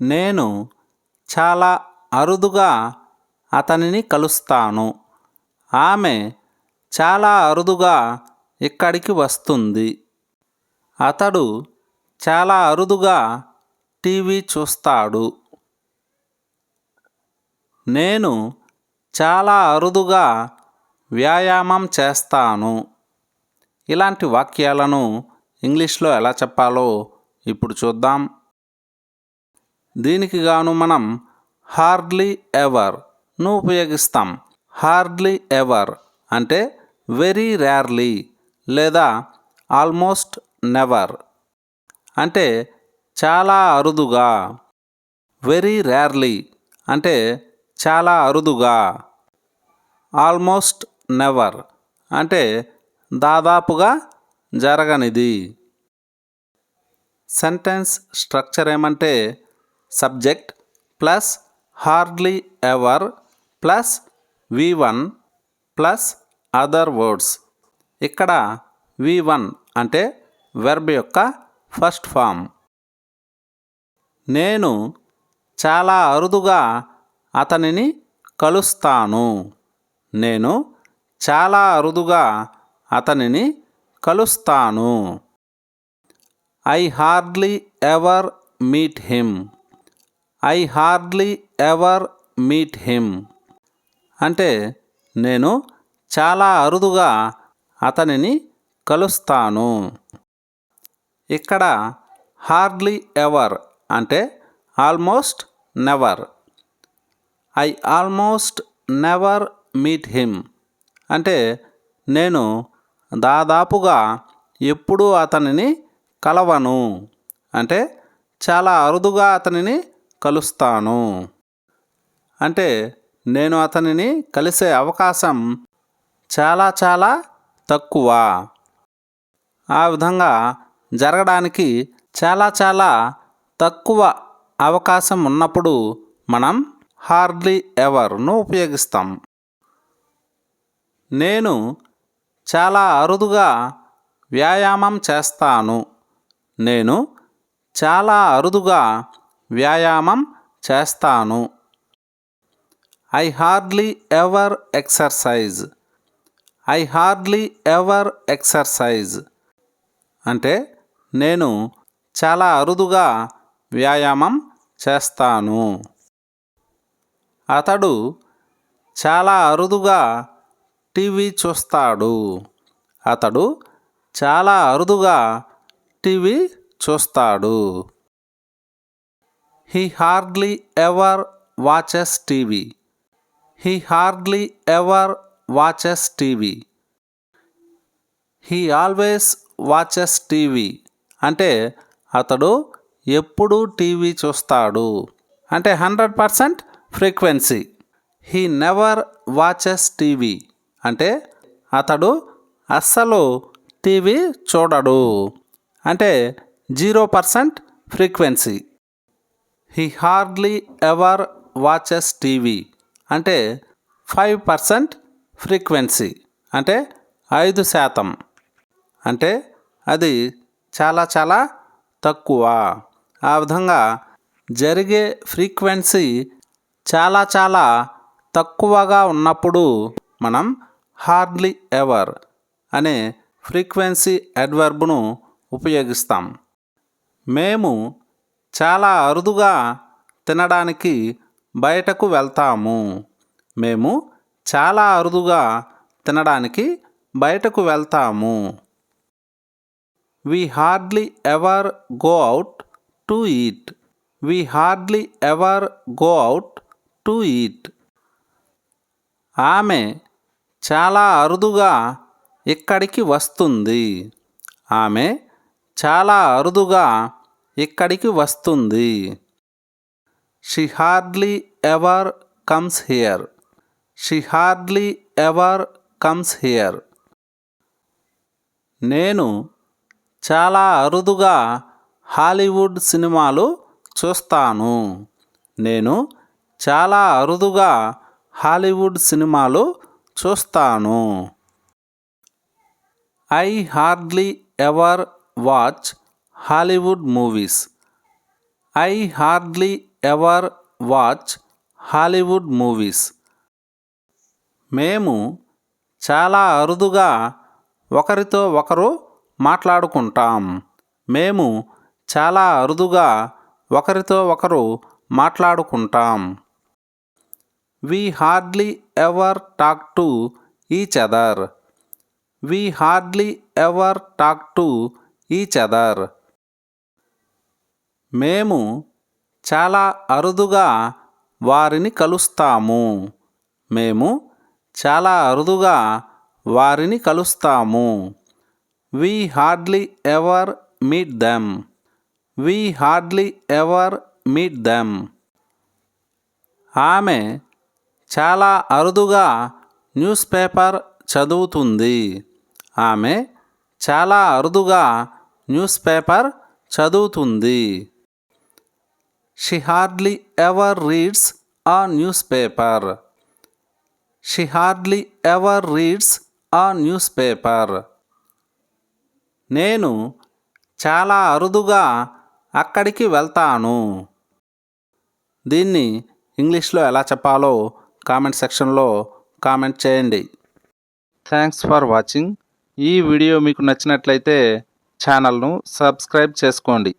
నేను చాలా అరుదుగా అతనిని కలుస్తాను. ఆమె చాలా అరుదుగా ఇక్కడికి వస్తుంది. అతడు చాలా అరుదుగా టీవీ చూస్తాడు. నేను చాలా అరుదుగా వ్యాయామం చేస్తాను. ఇలాంటి వాక్యాలను ఇంగ్లీష్లో ఎలా చెప్పాలో ఇప్పుడు చూద్దాం. దీనికి గాను మనం హార్డ్లీ ఎవర్ను ఉపయోగిస్తాం. హార్డ్లీ ఎవర్ అంటే వెరీ రేర్లీ లేదా ఆల్మోస్ట్ నెవర్ అంటే చాలా అరుదుగా. వెరీ రేర్లీ అంటే చాలా అరుదుగా. ఆల్మోస్ట్ నెవర్ అంటే దాదాపుగా జరగనిది. సెంటెన్స్ స్ట్రక్చర్ ఏమంటే subject plus hardly ever plus V1 plus other words. ఇక్కడ V1 అంటే వెర్బ్ యొక్క ఫస్ట్ ఫామ్. నేను చాలా అరుదుగా అతనిని కలుస్తాను. నేను చాలా అరుదుగా అతనిని కలుస్తాను. I hardly ever meet him. I hardly ever meet him అంటే నేను చాలా అరుదుగా అతనిని కలుస్తాను. ఇక్కడ హార్డ్లీ ఎవర్ అంటే almost never. I almost never meet him అంటే నేను దాదాపుగా ఎప్పుడూ అతనిని కలవను. అంటే చాలా అరుదుగా అతనిని కలుస్తాను. అంటే నేను అతనిని కలిసే అవకాశం చాలా చాలా తక్కువ. ఆ విధంగా జరగడానికి చాలా చాలా తక్కువ అవకాశం ఉన్నప్పుడు మనం హార్డ్లీ ఎవర్ను ఉపయోగిస్తాం. నేను చాలా అరుదుగా వ్యాయామం చేస్తాను. నేను చాలా అరుదుగా వ్యాయామం చేస్తాను. I hardly ever exercise. I hardly ever exercise అంటే నేను చాలా అరుదుగా వ్యాయామం చేస్తాను. అతడు చాలా అరుదుగా టీవీ చూస్తాడు. అతడు చాలా అరుదుగా టీవీ చూస్తాడు. He hardly ever watches TV. He hardly ever watches TV. He always watches TV అంటే అతడు ఎప్పుడూ టీవీ చూస్తాడు. అంటే 100% frequency. He never watches TV అంటే అతడు అస్సలు టీవీ చూడడు. అంటే 0% frequency. He hardly ever watches TV అంటే 5% ఫ్రీక్వెన్సీ. అంటే 5%. అంటే అది చాలా చాలా తక్కువ. ఆ విధంగా జరిగే ఫ్రీక్వెన్సీ చాలా చాలా తక్కువగా ఉన్నప్పుడు మనం హార్డ్లీ ఎవర్ అనే ఫ్రీక్వెన్సీ అడ్వర్బ్ను ఉపయోగిస్తాం. మేము చాలా అరుదుగా తినడానికి బయటకు వెళ్తాము. మేము చాలా అరుదుగా తినడానికి బయటకు వెళ్తాము. We hardly ever go out to eat. We hardly ever go out to eat. ఆమె చాలా అరుదుగా ఇక్కడికి వస్తుంది. ఆమె చాలా అరుదుగా ఇక్కడికి వస్తుంది. She hardly ever comes here. She hardly ever comes here. నేను చాలా అరుదుగా హాలీవుడ్ సినిమాలు చూస్తాను. నేను చాలా అరుదుగా హాలీవుడ్ సినిమాలు చూస్తాను. I hardly ever watch Hollywood movies. I hardly ever watch Hollywood movies. మేము చాలా అరుదుగా ఒకరితో ఒకరు మాట్లాడుకుంటాం. మేము చాలా అరుదుగా ఒకరితో ఒకరు మాట్లాడుకుంటాం. We hardly ever talk to each other. We hardly ever talk to each other. మేము చాలా అరుదుగా వారిని కలుస్తాము. మేము చాలా అరుదుగా వారిని కలుస్తాము. We hardly ever meet them. We hardly ever meet them. ఆమె చాలా అరుదుగా న్యూస్ పేపర్ చదువుతుంది. ఆమె చాలా అరుదుగా న్యూస్ పేపర్ చదువుతుంది. She hardly ever reads a newspaper. She hardly ever reads a newspaper. నేను చాలా అరుదుగా అక్కడికి వెళ్తాను. దీన్ని ఇంగ్లీష్లో ఎలా చెప్పాలో కామెంట్ సెక్షన్లో కామెంట్ చేయండి. Thanks for watching. ఈ వీడియో మీకు నచ్చినట్లయితే ఛానల్ను సబ్స్క్రైబ్ చేసుకోండి.